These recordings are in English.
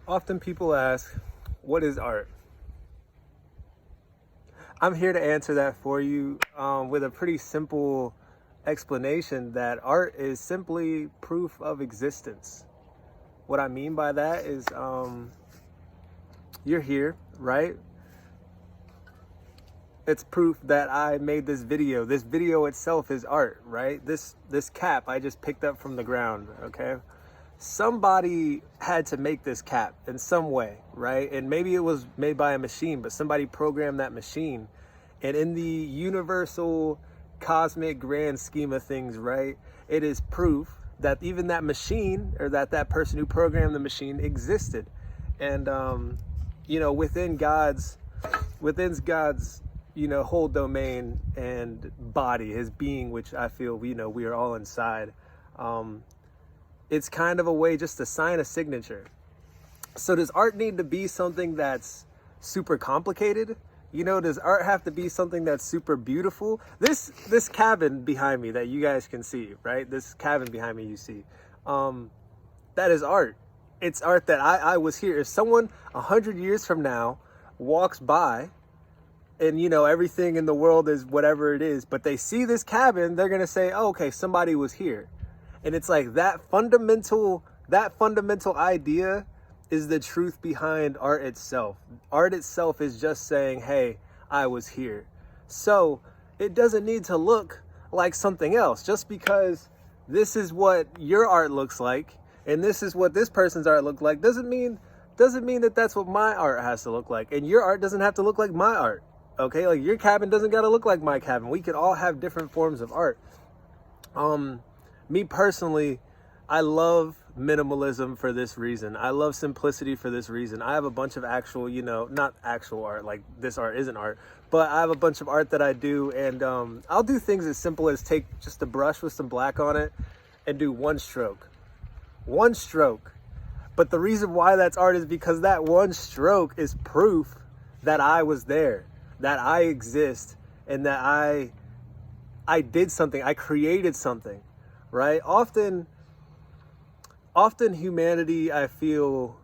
Often people ask, what is art? I'm here to answer that for you with a pretty simple explanation that art is simply proof of existence. What I mean by that is you're here, right? It's proof that I made this video. This video itself is art, right? This cap I just picked up from the ground, okay? Somebody had to make this cap in some way, right? And maybe it was made by a machine, but somebody programmed that machine. And in the universal cosmic grand scheme of things, right, it is proof that even that machine, or that person who programmed the machine, existed. And within God's whole domain and body, his being, which I feel we are all inside, it's kind of a way just to sign a signature. So does art need to be something that's super complicated? Does art have to be something that's super beautiful? This cabin behind me that you guys can see, right? This cabin behind me you see, that is art. It's art that I was here. If someone 100 years from now walks by and everything in the world is whatever it is, but they see this cabin, they're gonna say, oh, okay, somebody was here. And it's like that fundamental idea is the truth behind art itself. Art itself is just saying, hey, I was here. So it doesn't need to look like something else. Just because this is what your art looks like and this is what this person's art look like doesn't mean that that's what my art has to look like. And your art doesn't have to look like my art. Okay, like your cabin doesn't got to look like my cabin. We could all have different forms of art. Me personally, I love minimalism for this reason. I love simplicity for this reason. I have a bunch of actual, not actual art, like this art isn't art, but I have a bunch of art that I do, and I'll do things as simple as take just a brush with some black on it and do one stroke. One stroke. But the reason why that's art is because that one stroke is proof that I was there, that I exist, and that I did something, I created something. Right? Often humanity, I feel,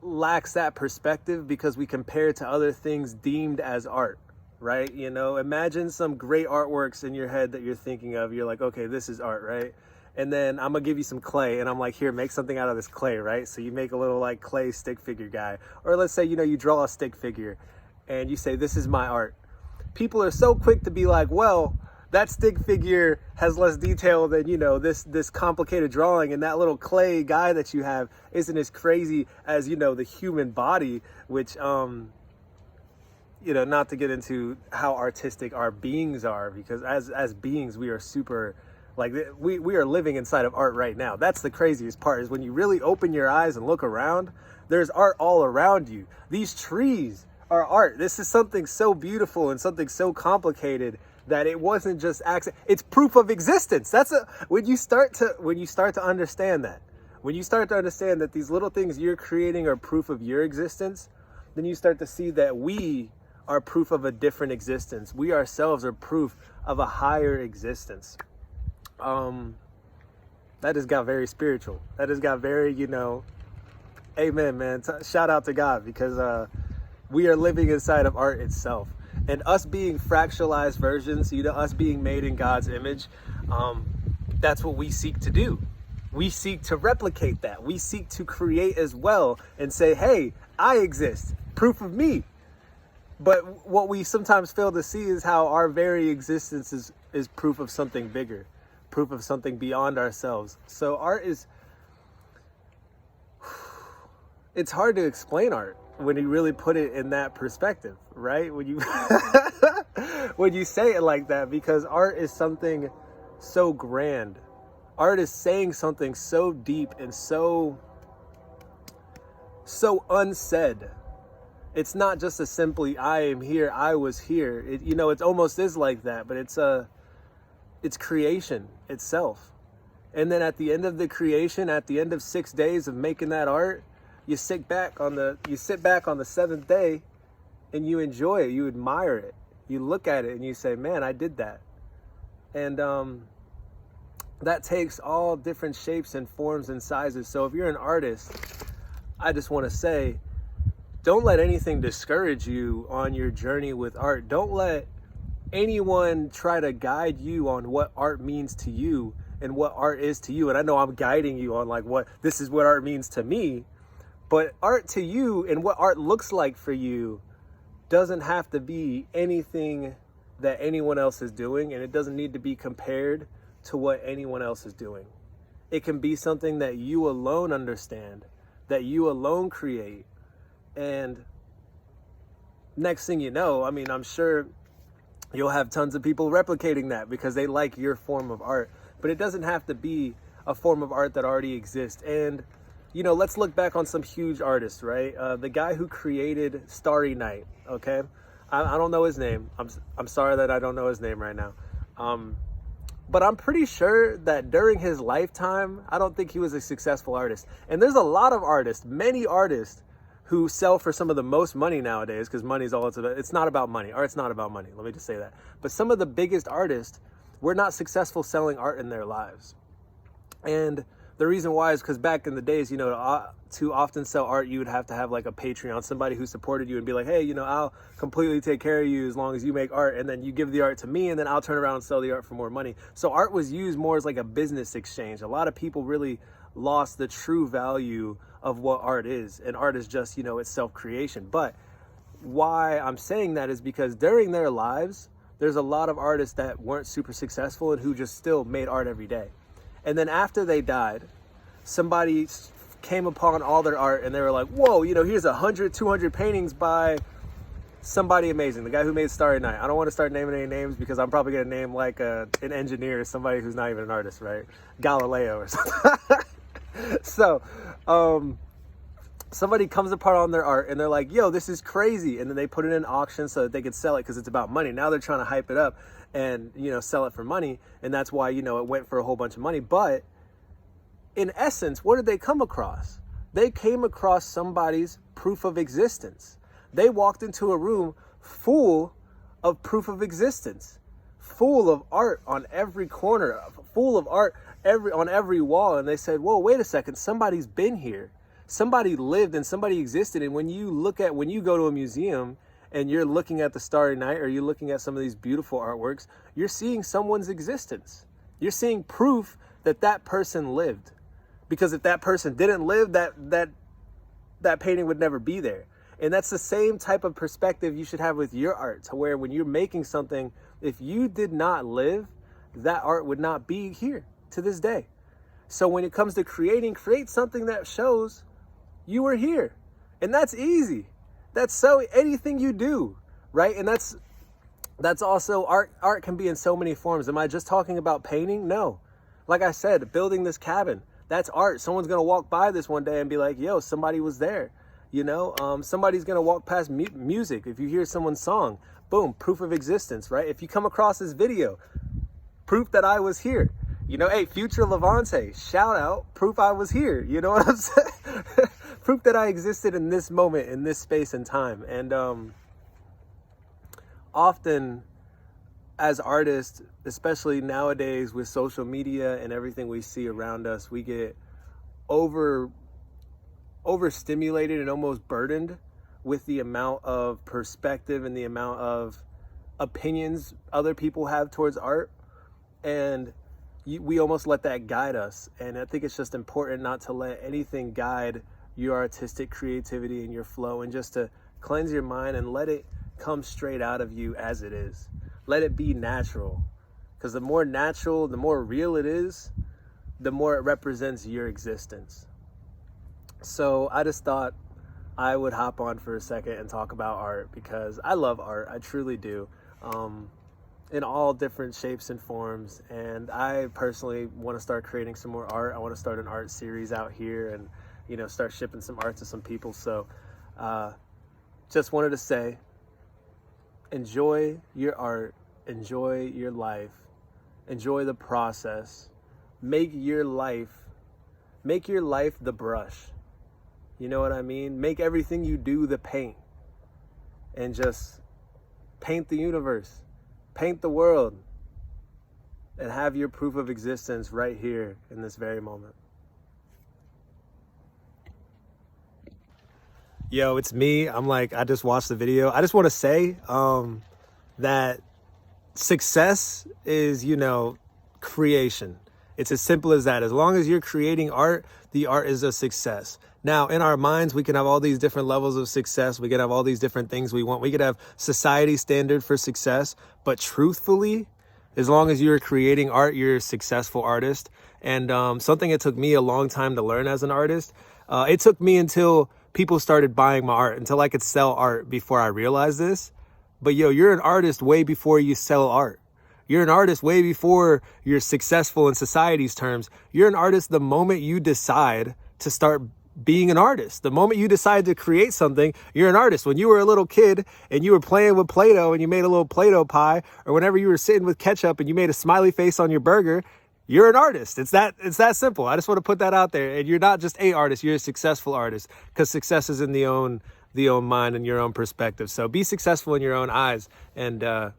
lacks that perspective because we compare it to other things deemed as art, right? Imagine some great artworks in your head that you're thinking of. You're like, okay, this is art, right? And then I'm gonna give you some clay and I'm like, here, make something out of this clay, right? So you make a little like clay stick figure guy. Or let's say, you draw a stick figure and you say, this is my art. People are so quick to be like, well, that stick figure has less detail than, this complicated drawing, and that little clay guy that you have isn't as crazy as, the human body, which, not to get into how artistic our beings are, because as beings, we are super, like, we are living inside of art right now. That's the craziest part, is when you really open your eyes and look around, there's art all around you. These trees are art. This is something so beautiful and something so complicated that it wasn't just accident. It's proof of existence. When you start to understand that, when you start to understand that these little things you're creating are proof of your existence, then you start to see that we are proof of a different existence. We ourselves are proof of a higher existence. That has got very spiritual. That has got very, amen, man. Shout out to God, because we are living inside of art itself. And us being fractalized versions, us being made in God's image, that's what we seek to do. We seek to replicate that. We seek to create as well and say, hey, I exist, proof of me. But what we sometimes fail to see is how our very existence is proof of something bigger, proof of something beyond ourselves. So it's hard to explain art when you really put it in that perspective, right? When you when you say it like that, because art is something so grand. Art is saying something so deep and so unsaid. It's not just a simply, I am here, I was here. It almost is like that, but it's creation itself. And then at the end of the creation, at the end of 6 days of making that art, you sit back on the seventh day and you enjoy it, you admire it, you look at it and you say, man, I did that. And that takes all different shapes and forms and sizes. So if you're an artist, I just want to say, don't let anything discourage you on your journey with art. Don't let anyone try to guide you on what art means to you and what art is to you. And I know I'm guiding you on like what this is what art means to me, but art to you and what art looks like for you doesn't have to be anything that anyone else is doing, and it doesn't need to be compared to what anyone else is doing. It can be something that you alone understand, that you alone create. And next thing you know, I mean, I'm sure you'll have tons of people replicating that because they like your form of art, but it doesn't have to be a form of art that already exists. And, you know, let's look back on some huge artists, right? The guy who created Starry Night, okay? I don't know his name. I'm sorry that I don't know his name right now. But I'm pretty sure that during his lifetime, I don't think he was a successful artist. And there's a lot of artists, many artists, who sell for some of the most money nowadays, because money's all it's about. It's not about money. Art's not about money. Let me just say that. But some of the biggest artists were not successful selling art in their lives. And the reason why is because back in the days, you know, to often sell art, you would have to have like a Patreon, somebody who supported you and be like, hey, you know, I'll completely take care of you as long as you make art, and then you give the art to me, and then I'll turn around and sell the art for more money. So art was used more as like a business exchange. A lot of people really lost the true value of what art is, and art is just, you know, it's self-creation. But why I'm saying that is because during their lives, there's a lot of artists that weren't super successful and who just still made art every day. And then after they died, somebody came upon all their art and they were like, whoa, you know, here's 100, 200 paintings by somebody amazing, the guy who made Starry Night. I don't want to start naming any names because I'm probably going to name like an engineer, somebody who's not even an artist, right? Galileo or something. So, somebody comes apart on their art and they're like, yo, this is crazy. And then they put it in auction so that they could sell it because it's about money. Now they're trying to hype it up and, you know, sell it for money. And that's why, you know, it went for a whole bunch of money. But in essence, what did they come across? They came across somebody's proof of existence. They walked into a room full of proof of existence, full of art on every corner, full of art on every wall. And they said, whoa, wait a second, somebody's been here. Somebody lived and somebody existed. And when you go to a museum and you're looking at the Starry Night or you're looking at some of these beautiful artworks, you're seeing someone's existence. You're seeing proof that that person lived. Because if that person didn't live, that painting would never be there. And that's the same type of perspective you should have with your art, to where when you're making something, if you did not live, that art would not be here to this day. So when it comes to create something that shows you were here. And that's easy. That's so anything you do, right? And that's also art. Art can be in so many forms. Am I just talking about painting? No. Like I said, building this cabin, that's art. Someone's going to walk by this one day and be like, yo, somebody was there. You know, somebody's going to walk past music. If you hear someone's song, boom, proof of existence, right? If you come across this video, proof that I was here. You know, hey, Future Levante, shout out, proof I was here. You know what I'm saying? Proof that I existed in this moment, in this space and time. And often as artists, especially nowadays with social media and everything we see around us, we get overstimulated and almost burdened with the amount of perspective and the amount of opinions other people have towards art. And we almost let that guide us. And I think it's just important not to let anything guide your artistic creativity and your flow, and just to cleanse your mind and let it come straight out of you as it is. Let it be natural. Because the more natural, the more real it is, the more it represents your existence. So I just thought I would hop on for a second and talk about art, because I love art. I truly do. In all different shapes and forms. And I personally want to start creating some more art. I want to start an art series out here and, you know, start shipping some art to some people. So just wanted to say, enjoy your art, enjoy your life, enjoy the process. Make your life the brush. You know what I mean? Make everything you do the paint, and just paint the universe, paint the world, and have your proof of existence right here in this very moment. Yo, it's me. I'm like, I just watched the video. I just want to say that success is, you know, creation. It's as simple as that. As long as you're creating art, the art is a success. Now, in our minds, we can have all these different levels of success. We can have all these different things we want. We could have society standard for success. But truthfully, as long as you're creating art, you're a successful artist. And something it took me a long time to learn as an artist. It took me until people started buying my art, until I could sell art before I realized this. But yo, you're an artist way before you sell art. You're an artist way before you're successful in society's terms. You're an artist the moment you decide to start being an artist. The moment you decide to create something, you're an artist. When you were a little kid and you were playing with Play-Doh and you made a little Play-Doh pie, or whenever you were sitting with ketchup and you made a smiley face on your burger, you're an artist. It's that simple. I just want to put that out there. And you're not just a artist, you're a successful artist, because success is in the own mind and your own perspective. So be successful in your own eyes. And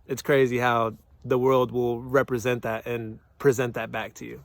it's crazy how the world will represent that and present that back to you.